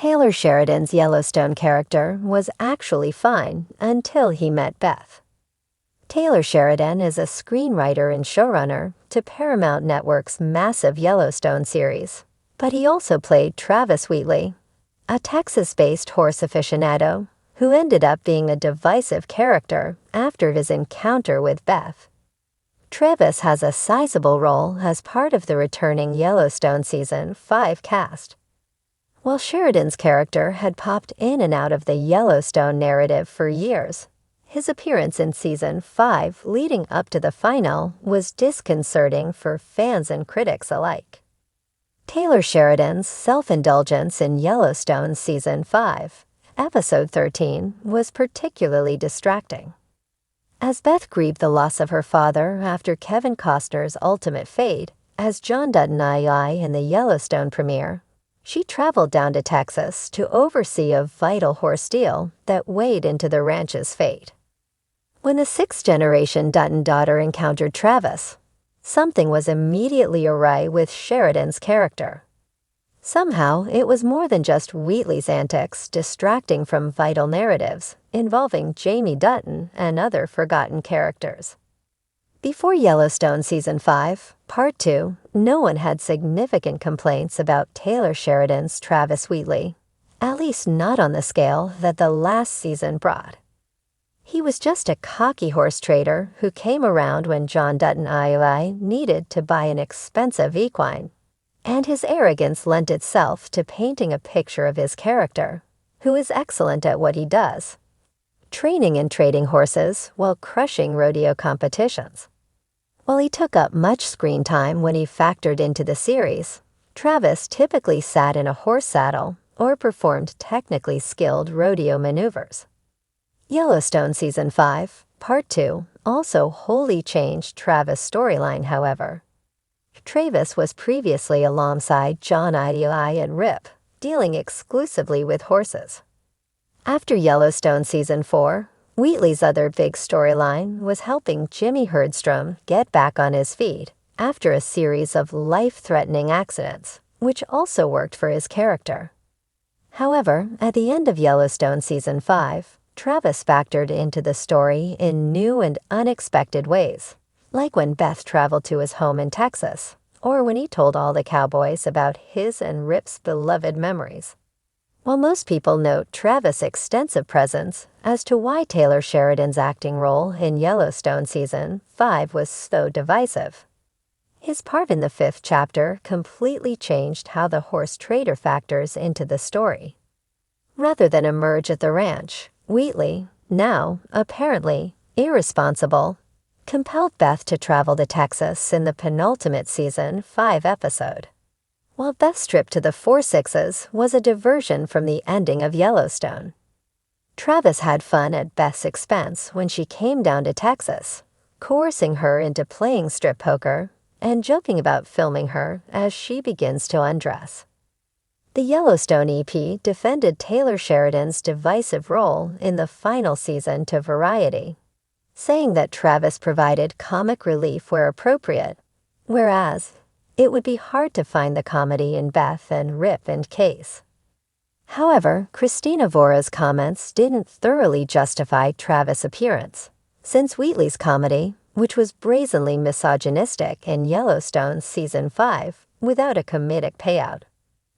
Taylor Sheridan's Yellowstone character was actually fine until he met Beth. Taylor Sheridan is a screenwriter and showrunner to Paramount Network's massive Yellowstone series, but he also played Travis Wheatley, a Texas-based horse aficionado who ended up being a divisive character after his encounter with Beth. Travis has a sizable role as part of the returning Yellowstone Season 5 cast. While Sheridan's character had popped in and out of the Yellowstone narrative for years, his appearance in Season 5 leading up to the final was disconcerting for fans and critics alike. Taylor Sheridan's self-indulgence in Yellowstone Season 5, Episode 13, was particularly distracting. As Beth grieved the loss of her father after Kevin Costner's ultimate fate as John Dutton in the Yellowstone premiere, she traveled down to Texas to oversee a vital horse deal that weighed into the ranch's fate. When the sixth-generation Dutton daughter encountered Travis, something was immediately awry with Sheridan's character. Somehow, it was more than just Wheatley's antics distracting from vital narratives involving Jamie Dutton and other forgotten characters. Before Yellowstone Season 5, Part 2, no one had significant complaints about Taylor Sheridan's Travis Wheatley, at least not on the scale that the last season brought. He was just a cocky horse trader who came around when John Dutton needed to buy an expensive equine, and his arrogance lent itself to painting a picture of his character, who is excellent at what he does, training and trading horses while crushing rodeo competitions. While he took up much screen time when he factored into the series, Travis typically sat in a horse saddle or performed technically skilled rodeo maneuvers. Yellowstone Season 5, Part 2 also wholly changed Travis' storyline, however. Travis was previously alongside John and Rip, dealing exclusively with horses. After Yellowstone Season 4, Wheatley's other big storyline was helping Jimmy Herdstrom get back on his feet after a series of life-threatening accidents, which also worked for his character. However, at the end of Yellowstone Season 5, Travis factored into the story in new and unexpected ways, like when Beth traveled to his home in Texas, or when he told all the cowboys about his and Rip's beloved memories. While most people note Travis' extensive presence as to why Taylor Sheridan's acting role in Yellowstone Season 5 was so divisive, his part in the 5th chapter completely changed how the horse trader factors into the story. Rather than emerge at the ranch, Wheatley, now apparently irresponsible, compelled Beth to travel to Texas in the penultimate Season 5 episode. While Beth's trip to the Four Sixes was a diversion from the ending of Yellowstone, Travis had fun at Beth's expense when she came down to Texas, coercing her into playing strip poker and joking about filming her as she begins to undress. The Yellowstone EP defended Taylor Sheridan's divisive role in the final season to Variety, saying that Travis provided comic relief where appropriate, whereas it would be hard to find the comedy in Beth and Rip and Case. However, Christina Vora's comments didn't thoroughly justify Travis' appearance, since Wheatley's comedy, which was brazenly misogynistic in Yellowstone Season 5 without a comedic payout,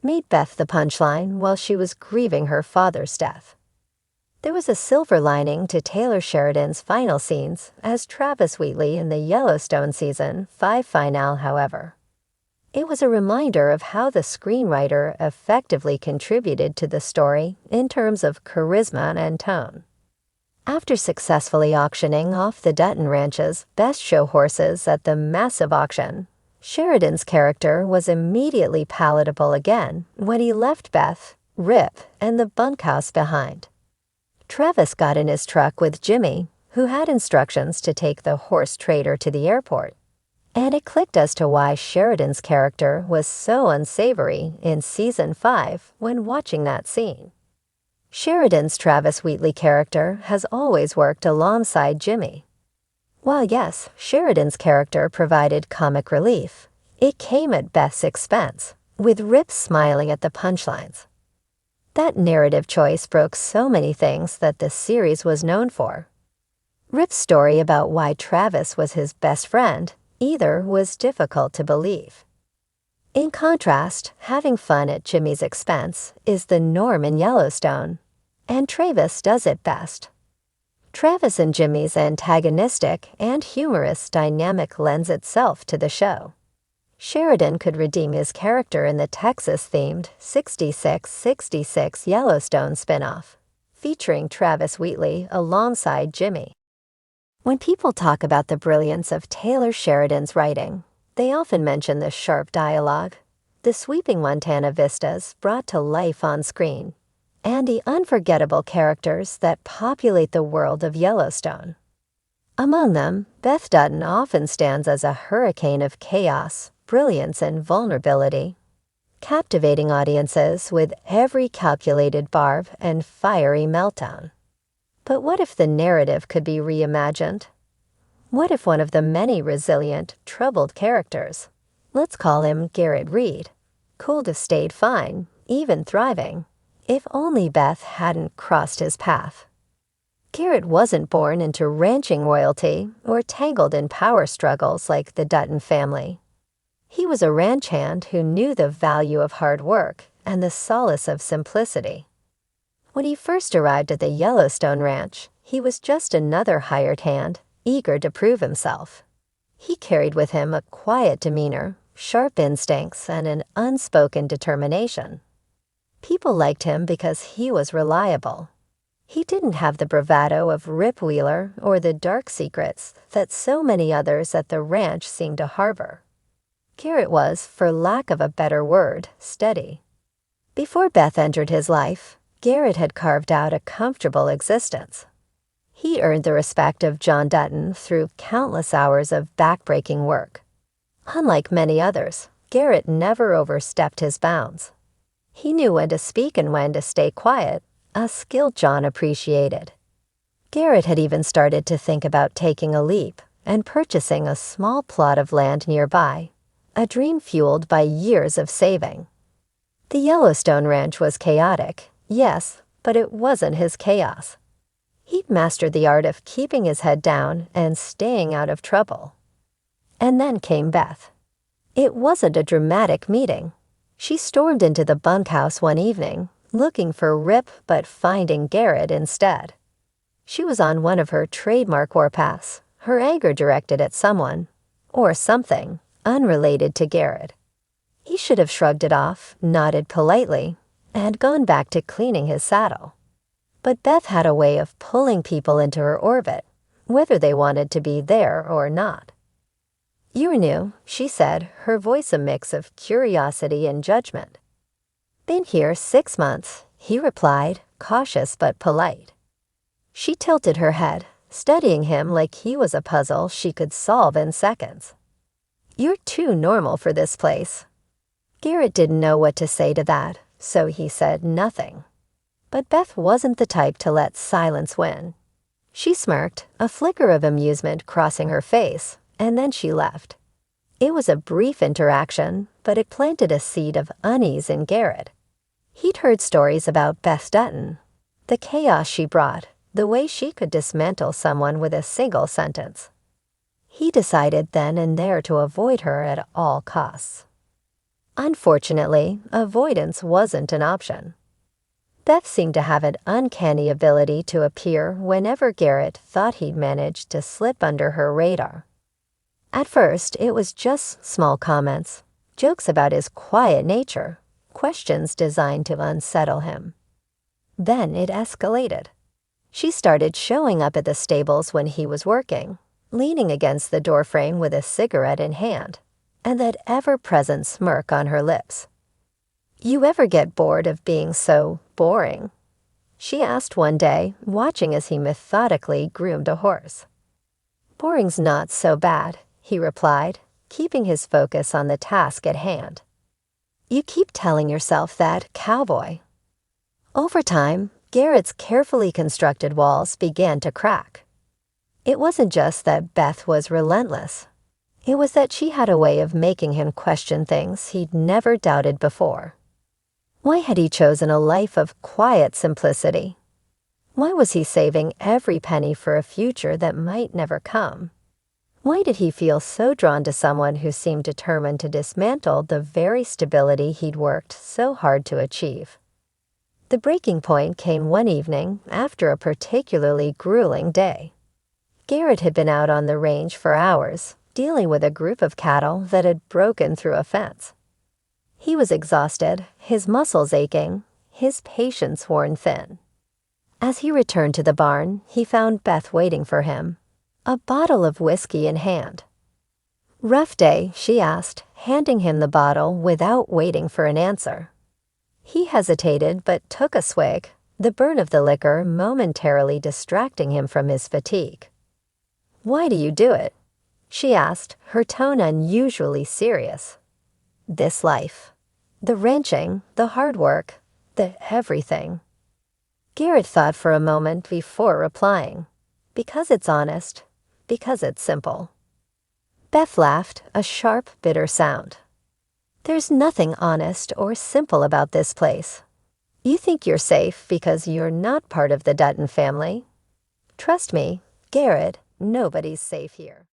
made Beth the punchline while she was grieving her father's death. There was a silver lining to Taylor Sheridan's final scenes as Travis Wheatley in the Yellowstone Season 5 finale, however. It was a reminder of how the screenwriter effectively contributed to the story in terms of charisma and tone. After successfully auctioning off the Dutton Ranch's best show horses at the massive auction, Sheridan's character was immediately palatable again when he left Beth, Rip, and the bunkhouse behind. Travis got in his truck with Jimmy, who had instructions to take the horse trader to the airport, and it clicked as to why Sheridan's character was so unsavory in Season 5 when watching that scene. Sheridan's Travis Wheatley character has always worked alongside Jimmy. While yes, Sheridan's character provided comic relief, it came at Beth's expense, with Rip smiling at the punchlines. That narrative choice broke so many things that the series was known for. Rip's story about why Travis was his best friend either was difficult to believe. In contrast, having fun at Jimmy's expense is the norm in Yellowstone, and Travis does it best. Travis and Jimmy's antagonistic and humorous dynamic lends itself to the show. Sheridan could redeem his character in the Texas-themed 6666 Yellowstone spinoff, featuring Travis Wheatley alongside Jimmy. When people talk about the brilliance of Taylor Sheridan's writing, they often mention the sharp dialogue, the sweeping Montana vistas brought to life on screen, and the unforgettable characters that populate the world of Yellowstone. Among them, Beth Dutton often stands as a hurricane of chaos, brilliance, and vulnerability, captivating audiences with every calculated barb and fiery meltdown. But what if the narrative could be reimagined? What if one of the many resilient, troubled characters, let's call him Garrett Reed, could have stayed fine, even thriving, if only Beth hadn't crossed his path? Garrett wasn't born into ranching royalty or tangled in power struggles like the Dutton family. He was a ranch hand who knew the value of hard work and the solace of simplicity. When he first arrived at the Yellowstone Ranch, he was just another hired hand, eager to prove himself. He carried with him a quiet demeanor, sharp instincts, and an unspoken determination. People liked him because he was reliable. He didn't have the bravado of Rip Wheeler or the dark secrets that so many others at the ranch seemed to harbor. Garrett was, for lack of a better word, steady. Before Beth entered his life, Garrett had carved out a comfortable existence. He earned the respect of John Dutton through countless hours of backbreaking work. Unlike many others, Garrett never overstepped his bounds. He knew when to speak and when to stay quiet, a skill John appreciated. Garrett had even started to think about taking a leap and purchasing a small plot of land nearby, a dream fueled by years of saving. The Yellowstone Ranch was chaotic, yes, but it wasn't his chaos. He'd mastered the art of keeping his head down and staying out of trouble. And then came Beth. It wasn't a dramatic meeting. She stormed into the bunkhouse one evening, looking for Rip but finding Garrett instead. She was on one of her trademark warpaths, her anger directed at someone, or something, unrelated to Garrett. He should have shrugged it off, nodded politely, and gone back to cleaning his saddle. But Beth had a way of pulling people into her orbit, whether they wanted to be there or not. "You're new," she said, her voice a mix of curiosity and judgment. "Been here 6 months," he replied, cautious but polite. She tilted her head, studying him like he was a puzzle she could solve in seconds. "You're too normal for this place." Garrett didn't know what to say to that, so he said nothing. But Beth wasn't the type to let silence win. She smirked, a flicker of amusement crossing her face, and then she left. It was a brief interaction, but it planted a seed of unease in Garrett. He'd heard stories about Beth Dutton, the chaos she brought, the way she could dismantle someone with a single sentence. He decided then and there to avoid her at all costs. Unfortunately, avoidance wasn't an option. Beth seemed to have an uncanny ability to appear whenever Garrett thought he'd managed to slip under her radar. At first, it was just small comments, jokes about his quiet nature, questions designed to unsettle him. Then it escalated. She started showing up at the stables when he was working, leaning against the doorframe with a cigarette in hand, and that ever-present smirk on her lips. "You ever get bored of being so boring?" she asked one day, watching as he methodically groomed a horse. "Boring's not so bad," he replied, keeping his focus on the task at hand. "You keep telling yourself that, cowboy." Over time, Garrett's carefully constructed walls began to crack. It wasn't just that Beth was relentless. It was that she had a way of making him question things he'd never doubted before. Why had he chosen a life of quiet simplicity? Why was he saving every penny for a future that might never come? Why did he feel so drawn to someone who seemed determined to dismantle the very stability he'd worked so hard to achieve? The breaking point came one evening after a particularly grueling day. Garrett had been out on the range for hours, dealing with a group of cattle that had broken through a fence. He was exhausted, his muscles aching, his patience worn thin. As he returned to the barn, he found Beth waiting for him, a bottle of whiskey in hand. "Rough day?" she asked, handing him the bottle without waiting for an answer. He hesitated but took a swig, the burn of the liquor momentarily distracting him from his fatigue. "Why do you do it?" she asked, her tone unusually serious. "This life. The ranching, the hard work, the everything." Garrett thought for a moment before replying. "Because it's honest. Because it's simple." Beth laughed, a sharp, bitter sound. "There's nothing honest or simple about this place. You think you're safe because you're not part of the Dutton family. Trust me, Garrett, nobody's safe here."